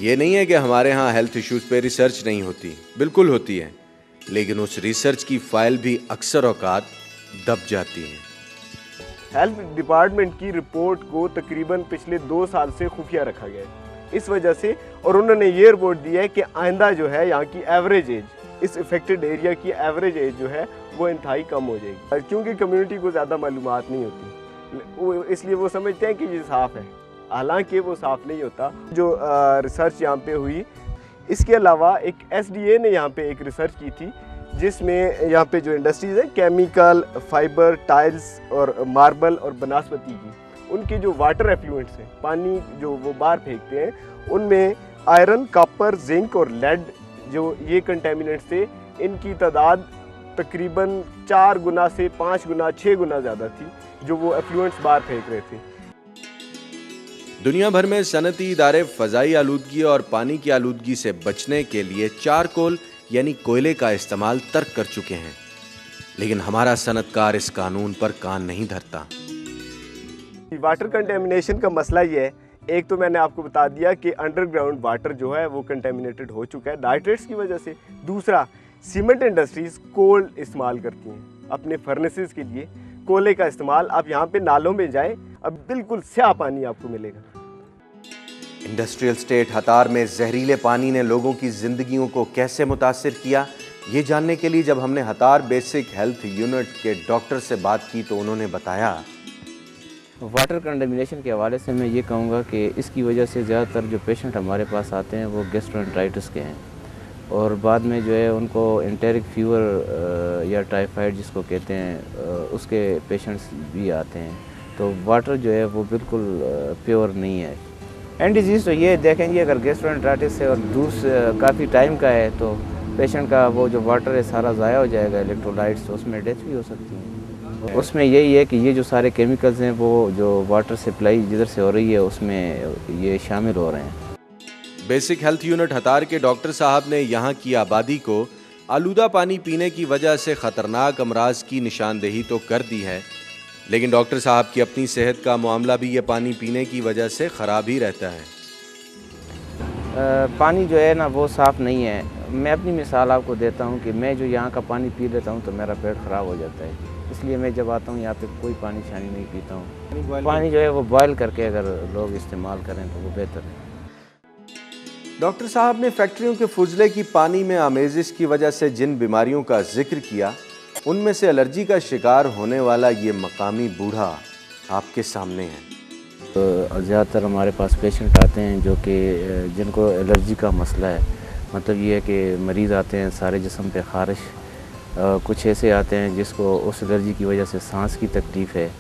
ये नहीं है कि हमारे यहाँ हेल्थ इश्यूज पे रिसर्च नहीं होती, बिल्कुल होती है, लेकिन उस रिसर्च की फाइल भी अक्सर औकात दब जाती है। हेल्थ डिपार्टमेंट की रिपोर्ट को तकरीबन पिछले 2 साल से खुफिया रखा गया है इस वजह से, और उन्होंने ये रिपोर्ट दिया है कि आइंदा जो है यहाँ की एवरेज एज, इस इफेक्टेड एरिया की एवरेज एज जो है वो इंतहाई कम हो जाएगी, क्योंकि कम्युनिटी को ज़्यादा मालूमात नहीं होती, इसलिए वो समझते हैं कि ये साफ़ है, हालांकि वो साफ़ नहीं होता। जो रिसर्च यहाँ पे हुई, इसके अलावा एक SDA ने यहाँ पे एक रिसर्च की थी जिसमें यहाँ पे जो इंडस्ट्रीज़ हैं केमिकल, फाइबर, टाइल्स और मार्बल और बनस्पति की, उनके जो वाटर एफ्लुएंट्स हैं, पानी जो वो बाहर फेंकते हैं, उनमें आयरन, कॉपर, जिंक और लेड जो ये कंटेमिनेंट्स थे, इनकी तादाद तकरीबन 4 गुना से 5 गुना 6 गुना ज़्यादा थी जो वो एफ्लुएंट्स बाहर फेंक रहे थे। दुनिया भर में सनती इदारे फ़ज़ाई आलूदगी और पानी की आलूदगी से बचने के लिए चारकोल यानी कोयले का इस्तेमाल तर्क कर चुके हैं, लेकिन हमारा सनतकार इस कानून पर कान नहीं धरता। वाटर कंटेमिनेशन का मसला ये है, एक तो मैंने आपको बता दिया कि अंडरग्राउंड वाटर जो है वो कंटेमिनेटेड हो चुका है नाइट्रेट्स की वजह से। दूसरा, सीमेंट इंडस्ट्रीज़ कोल इस्तेमाल करती हैं अपने फर्नेसेस के लिए, कोयले का इस्तेमाल। आप यहाँ पे नालों में जाएं, अब बिल्कुल स्याह पानी आपको मिलेगा। इंडस्ट्रियल स्टेट हतार में जहरीले पानी ने लोगों की जिंदगियों को कैसे मुतासिर किया, ये जानने के लिए जब हमने हतार बेसिक हेल्थ यूनिट के डॉक्टर से बात की तो उन्होंने बताया, वाटर कंटेमिनेशन के हवाले से मैं ये कहूँगा कि इसकी वजह से ज़्यादातर जो पेशेंट हमारे पास आते हैं वो गैस्ट्रोएंटेराइटिस के हैं, और बाद में जो है उनको एंटेरिक फीवर या टाइफाइड जिसको कहते हैं उसके पेशेंट्स भी आते हैं। तो वाटर जो है वो बिल्कुल प्योर नहीं है। एंड डिजीज़ तो ये देखेंगे, अगर गैस्ट्रोएंटेराइटिस है और दूर काफ़ी टाइम का है तो पेशेंट का वो जो वाटर है सारा ज़ाया हो जाएगा, इलेक्ट्रोलाइट्स, तो उसमें डेथ भी हो सकती है। उसमें यही है कि ये जो सारे केमिकल्स हैं वो जो वाटर सप्लाई जिधर से हो रही है उसमें ये शामिल हो रहे हैं। बेसिक हेल्थ यूनिट हतार के डॉक्टर साहब ने यहाँ की आबादी को आलूदा पानी पीने की वजह से ख़तरनाक अमराज की निशानदेही तो कर दी है, लेकिन डॉक्टर साहब की अपनी सेहत का मामला भी ये पानी पीने की वजह से ख़राब ही रहता है। पानी जो है ना वो साफ़ नहीं है। मैं अपनी मिसाल आपको देता हूँ कि मैं जो यहाँ का पानी पी लेता हूँ तो मेरा पेट ख़राब हो जाता है, इसलिए मैं जब आता हूँ यहाँ पे कोई पानी शानी नहीं पीता हूँ। पानी जो है वो बॉयल करके अगर लोग इस्तेमाल करें तो वो बेहतर है। डॉक्टर साहब ने फैक्ट्रियों के फुजले की पानी में आमेजिश की वजह से जिन बीमारियों का जिक्र किया, उनमें से एलर्जी का शिकार होने वाला ये मकामी बूढ़ा आपके सामने है। तो ज़्यादातर हमारे पास पेशेंट आते हैं जो कि जिनको एलर्जी का मसला है, मतलब ये है कि मरीज़ आते हैं सारे जिस्म पे ख़ारिश, कुछ ऐसे आते हैं जिसको उस एलर्जी की वजह से सांस की तकलीफ़ है,